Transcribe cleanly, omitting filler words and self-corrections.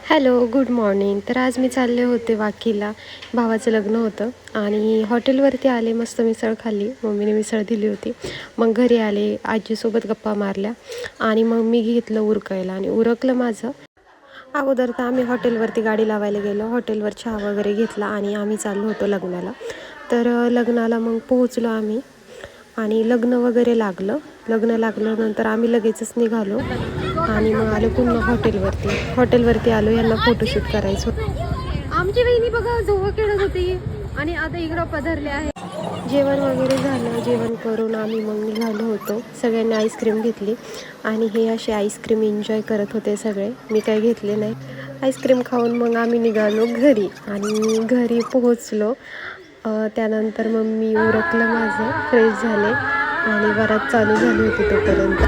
Hello, good morning. तर आज मी चालले होते वाकीला. भावाचं लग्न होतं आणि हॉटेलवरती आले. मस्त मिसळ खाल्ली. मम्मीने मिसळ दिली होती. मग घरी आले, आजीसोबत गप्पा मारल्या आणि मग मी घेतलं उरकायला आणि उरकलं माझं. अगोदर तर आम्ही हॉटेलवरती गाडी लावायला गेलो. हॉटेलवर चहा वगैरे घेतला आणि आम्ही चाललो होतो लग्नाला. तर लग्नाला मग पोहोचलो आम्ही आणि लग्न वगैरे लागलं. लग्न लागल्यानंतर आम्ही लगेचच निघालो आणि मग आलो पुन्हा हॉटेलवरती आलो. यांना फोटोशूट करायचं होतं. आमची वहिनी बघा झोका खेळत होती आणि आता इकडं पधरले आहे. जेवण वगैरे झालं. जेवण करून आम्ही मग निघालो होतो. सगळ्यांनी आईस्क्रीम घेतली आणि हे असे आईस्क्रीम एन्जॉय करत होते सगळे. मी काही घेतले नाही. आईस्क्रीम खाऊन मग आम्ही निघालो घरी आणि घरी पोहोचलो. त्यानंतर मग मी उरकलं माझं, फ्रेश झाले आणि वरात चालू झाली होती तोपर्यंत.